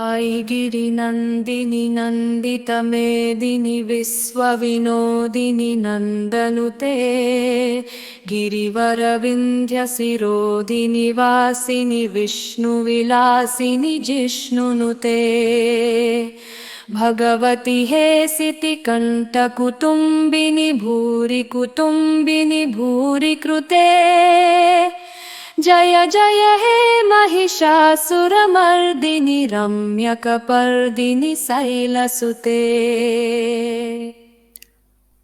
गिरिनन्दिनि नन्दितमेदिनि विश्वविनोदिनि नन्दनुते गिरिवरविन्ध्यशिरोधिनि वासिनि विष्णुविलासिनि जिष्णुनुते भगवति हेसिति कण्ठकुटुम्बिनि भूरि कुटुम्बिनि भूरि कृते जय जय हे महिषासुरमर्दिनि रम्यकपर्दिनि शैलसुते.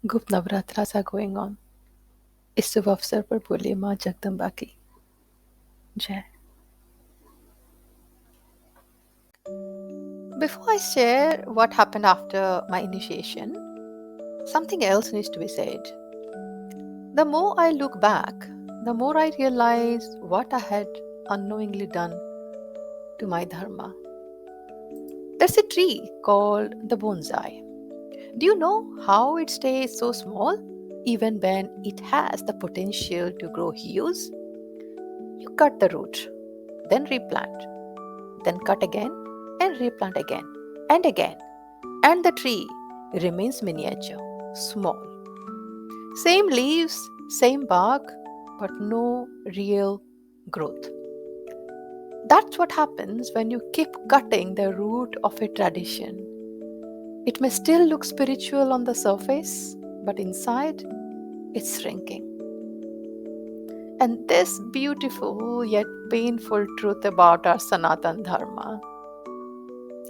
गुप्त नवरात्ras are going on. इस शुभ अवसर पर बोलिए माँ जगदम्बा की जय. Before I share what happened after my initiation, something else needs to be said. The more I look back, the more I realize what I had unknowingly done to my dharma. There's a tree called the bonsai. Do you know how it stays so small even when it has the potential to grow huge? You cut the root, then replant, then cut again and replant again and again, and the tree remains miniature, small. Same leaves, same bark, but no real growth. That's what happens when you keep cutting the root of a tradition. It may still look spiritual on the surface, but inside, it's shrinking. And this beautiful yet painful truth about our Sanatan Dharma,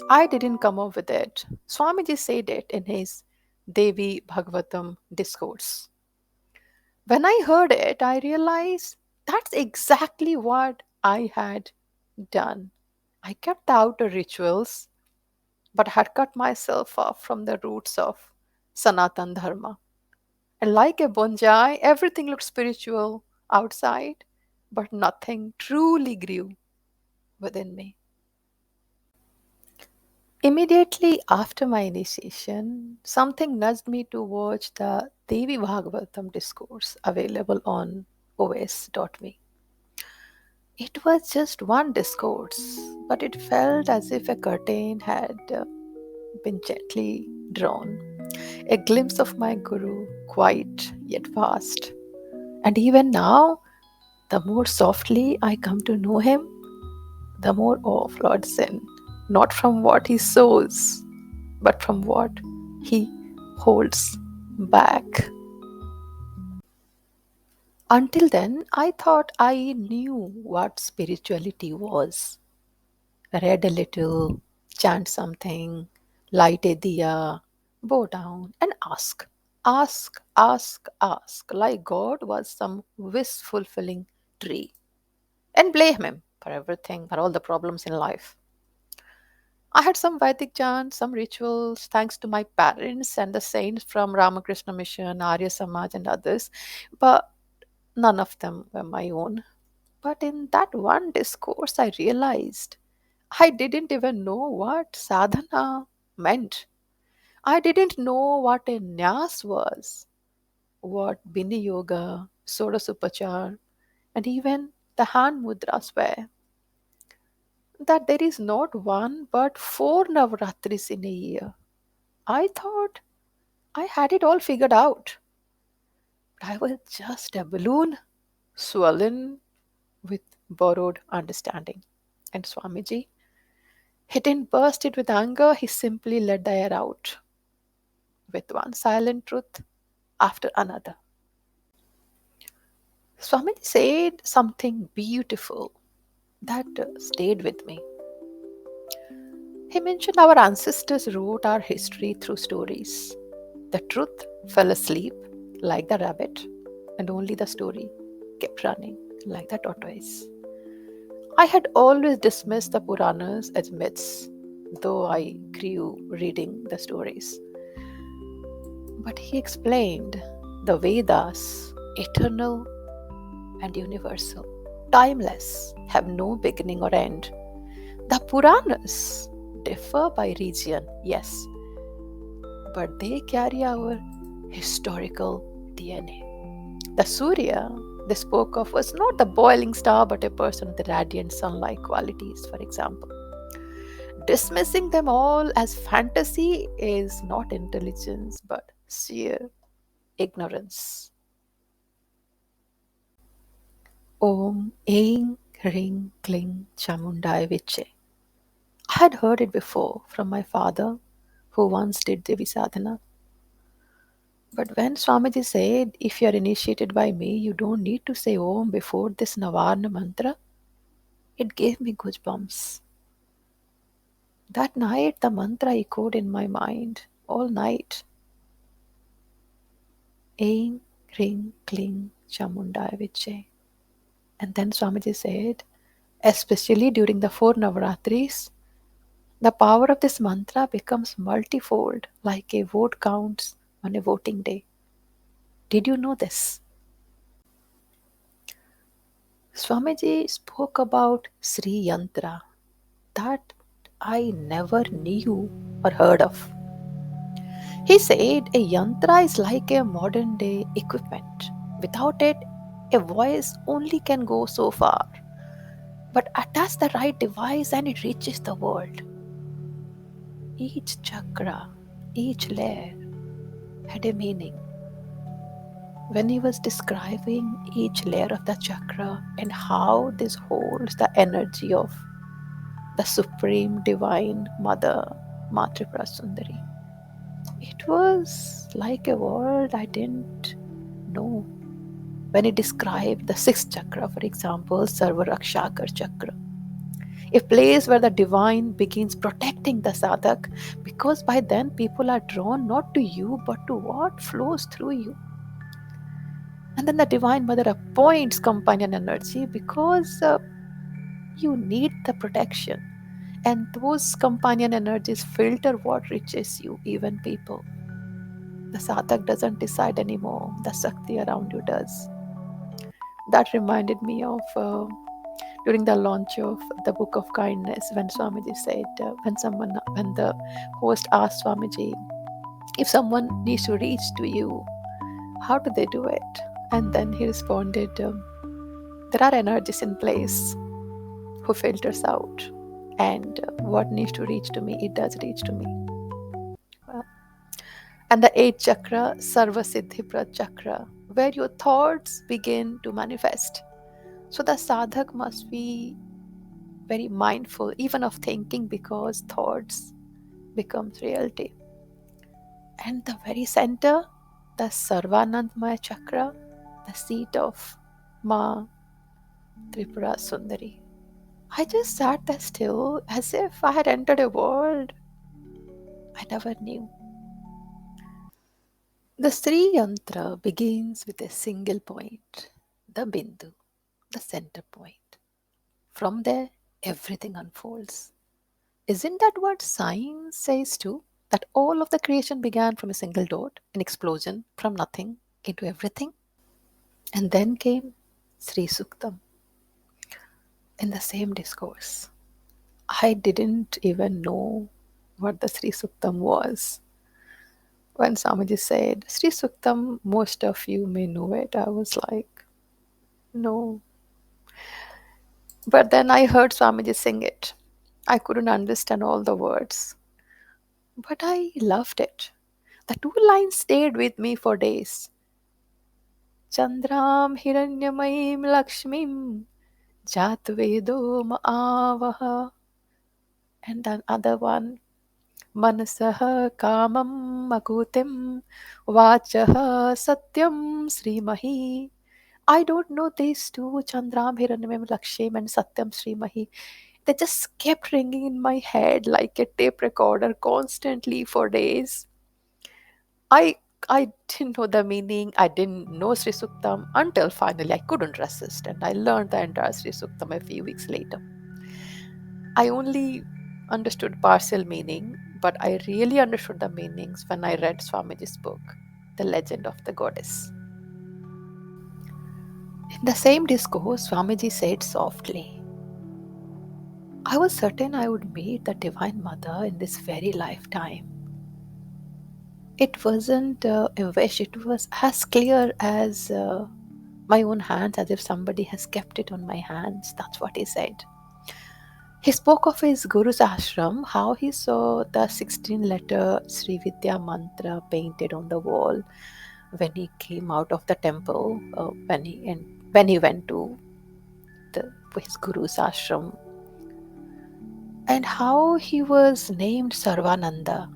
I didn't come up with it. Swamiji said it in his Devi Bhagavatam discourse. When I heard it, I realized that's exactly what I had done. I kept the outer rituals, but had cut myself off from the roots of Sanatan Dharma. And like a bonsai, everything looked spiritual outside, but nothing truly grew within me. Immediately after my initiation, something nudged me to watch the Devi Bhagavatam discourse available on os.me. It was just one discourse, but it felt as if a curtain had been gently drawn. A glimpse of my Guru, quiet yet vast. And even now, the more softly I come to know him, the more awe floods in, not from what he sows, but from what he holds back. Until then, I thought I knew what spirituality was. Read a little, chant something, light a diya, bow down, and ask. Ask, ask, ask, like God was some wish fulfilling tree. And blame him for everything, for all the problems in life. I had some Vedic chants, some rituals, thanks to my parents and the saints from Ramakrishna Mission, Arya Samaj, and others, but none of them were my own. But in that one discourse, I realized I didn't even know what sadhana meant. I didn't know what a nyas was, what Bindu Yoga, Sodasupachar, and even the hand mudras were. That there is not one but four Navaratris in a year. I thought I had it all figured out. But I was just a balloon swollen with borrowed understanding. And Swamiji, he didn't burst it with anger, he simply let the air out with one silent truth after another. Swamiji said something beautiful that stayed with me. He mentioned our ancestors wrote our history through stories. The truth fell asleep like the rabbit, and only the story kept running like the tortoise. I had always dismissed the Puranas as myths, though I grew reading the stories. But he explained the Vedas, eternal and universal, timeless, have no beginning or end. The Puranas differ by region, yes, but they carry our historical DNA. The Surya they spoke of was not the boiling star but a person with radiant sunlight qualities, for example. Dismissing them all as fantasy is not intelligence but sheer ignorance. Om Aing Ring Kling Chamundai Viche. I had heard it before from my father, who once did Devi Sadhana. But when Swamiji said, if you are initiated by me, you don't need to say Om before this Navarna Mantra, it gave me goosebumps. That night, the mantra echoed in my mind all night. Aing, Ring, Kling, Chamundaya Viche. And then Swamiji said, especially during the 4 Navaratris, the power of this mantra becomes multifold, like a vote counts on a voting day. Did you know this? Swamiji spoke about Sri Yantra that I never knew or heard of. He said a yantra is like a modern day equipment. Without it, a voice only can go so far. But attach the right device and it reaches the world. Each chakra, each layer had a meaning. When he was describing each layer of the chakra and how this holds the energy of the Supreme Divine Mother, Matripura Sundari, it was like a world I didn't know. When he described the sixth chakra, for example, Sarvarakshakar chakra, a place where the divine begins protecting the sadhak, because by then people are drawn not to you but to what flows through you. And then the divine mother appoints companion energy because you need the protection, and those companion energies filter what reaches you, even people. The sadhak doesn't decide anymore, the Shakti around you does. That reminded me of during the launch of the Book of Kindness, when Swamiji said, when the host asked Swamiji, if someone needs to reach to you, how do they do it? And then he responded, there are energies in place who filters out, and what needs to reach to me, it does reach to me. Well, and the eighth chakra, Sarva Siddhi chakra, where your thoughts begin to manifest. So the sadhak must be very mindful even of thinking, because thoughts becomes reality. And the very center, the Sarvanandhamaya Chakra, the seat of Ma Tripura Sundari. I just sat there still as if I had entered a world I never knew. The Sri Yantra begins with a single point, the Bindu, the center point. From there, everything unfolds. Isn't that what science says too? That all of the creation began from a single dot, an explosion from nothing into everything? And then came Sri Suktam in the same discourse. I didn't even know what the Sri Suktam was. When Swamiji said, Sri Suktam, most of you may know it, I was like, no. But then I heard Swamiji sing it. I couldn't understand all the words, but I loved it. The two lines stayed with me for days. Chandram Hiranyamaim Lakshmim Jatvedo Maavaha. And then other one, Manasaha Kamam Makutim Vachaha Satyam Srimahi. I don't know these two, Chandram Hiranyamaim Lakshmim and Satyam Srimahi. They just kept ringing in my head like a tape recorder constantly for days. I I didn't know the meaning. I didn't know Sri Suktam until finally I couldn't resist, and I learned the entire Sri Suktam a few weeks later. I only understood partial meaning, but I really understood the meanings when I read Swamiji's book, The Legend of the Goddess. In the same discourse, Swamiji said softly, I was certain I would meet the Divine Mother in this very lifetime. It wasn't a wish, it was as clear as my own hands, as if somebody has kept it on my hands. That's what he said. He spoke of his Guru's ashram, how he saw the 16-letter Sri Vidya mantra painted on the wall when he came out of the temple, when he went to his Guru's ashram, and how he was named Sarvananda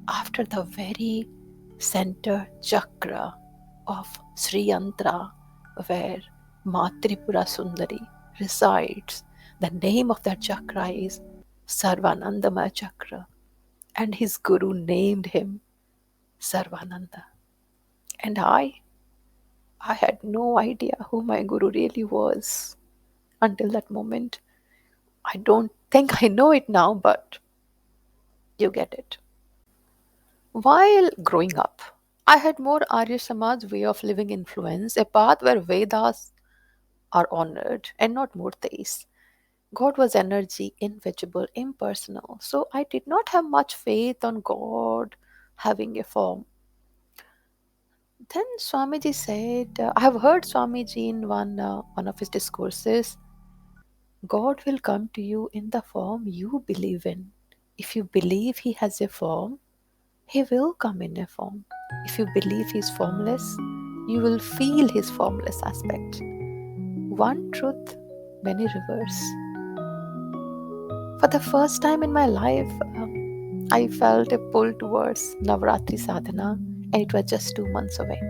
after the very center chakra of Sri Yantra, where Matripura Sundari resides. The name of that chakra is Sarvanandhamaya Chakra, and his guru named him Sarvananda. And I had no idea who my guru really was until that moment. I don't think I know it now, but you get it. While growing up, I had more Arya Samaj way of living influence, a path where Vedas are honored and not murtis. God was energy, invisible, impersonal. So I did not have much faith on God having a form. Then Swamiji said, I have heard Swamiji in one of his discourses, God will come to you in the form you believe in. If you believe he has a form, he will come in a form. If you believe he is formless, you will feel his formless aspect. One truth, many rivers. For the first time in my life, I felt a pull towards Navratri Sadhana, and it was just 2 months away.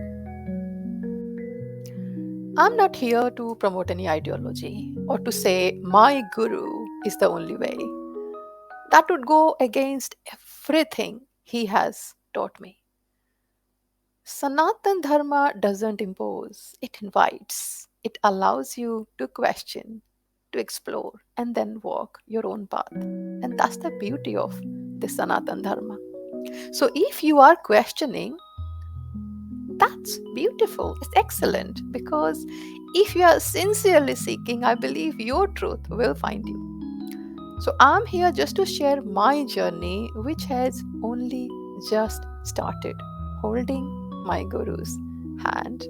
I'm not here to promote any ideology or to say my guru is the only way. That would go against everything he has taught me. Sanatan Dharma doesn't impose, it invites. It allows you to question, to explore, and then walk your own path. And that's the beauty of the Sanatan Dharma. So if you are questioning, that's beautiful, it's excellent, because if you are sincerely seeking, I believe your truth will find you. So I'm here just to share my journey, which has only just started, holding my guru's hand.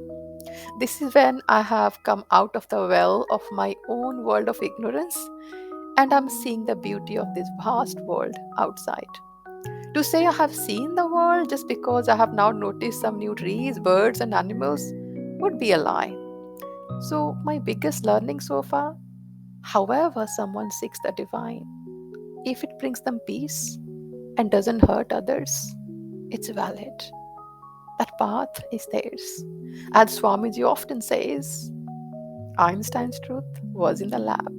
This is when I have come out of the well of my own world of ignorance, and I'm seeing the beauty of this vast world outside. To say I have seen the world just because I have now noticed some new trees, birds, and animals would be a lie. So, my biggest learning so far, however, someone seeks the divine, if it brings them peace and doesn't hurt others, it's valid. That path is theirs. As Swamiji often says, Einstein's truth was in the lab,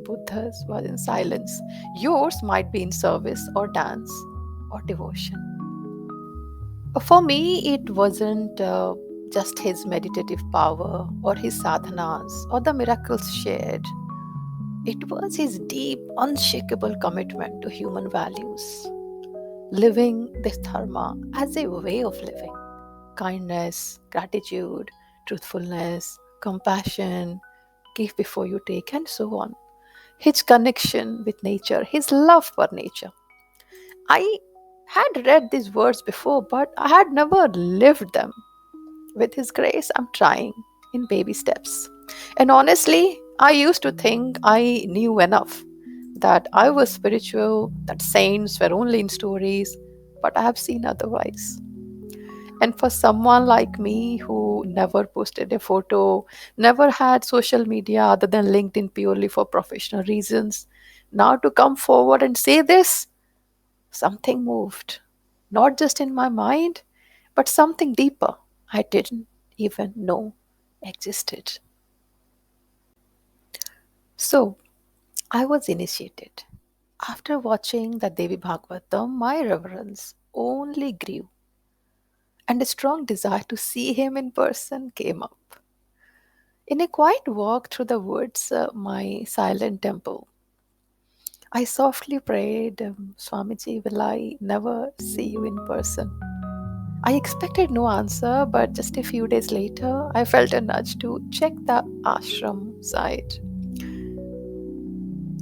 Buddha's was in silence. Yours might be in service or dance or devotion. For me, it wasn't just his meditative power or his sadhanas or the miracles shared. It was his deep, unshakable commitment to human values, living this dharma as a way of living. Kindness, gratitude, truthfulness, compassion, give before you take, and so on. His connection with nature, his love for nature. I had read these words before, but I had never lived them. With His grace, I'm trying in baby steps. And honestly, I used to think I knew enough, that I was spiritual, that saints were only in stories, but I have seen otherwise. And for someone like me who never posted a photo, never had social media other than LinkedIn purely for professional reasons, now to come forward and say this, something moved. Not just in my mind, but something deeper I didn't even know existed. So I was initiated. After watching the Devi Bhagavatam, my reverence only grew, and a strong desire to see him in person came up. In a quiet walk through the woods, my silent temple, I softly prayed, Swamiji, will I never see you in person? I expected no answer, but just a few days later, I felt a nudge to check the ashram site.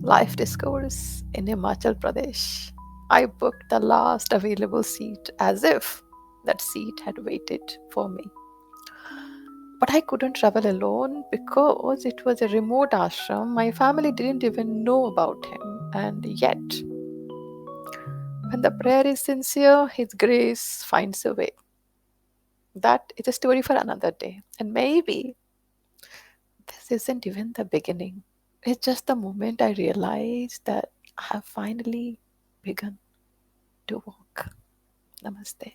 Life discourse in Himachal Pradesh. I booked the last available seat as if that seat had waited for me. But I couldn't travel alone because it was a remote ashram. My family didn't even know about him. And yet, when the prayer is sincere, His grace finds a way. That is a story for another day. And maybe this isn't even the beginning. It's just the moment I realized that I have finally begun to walk. Namaste.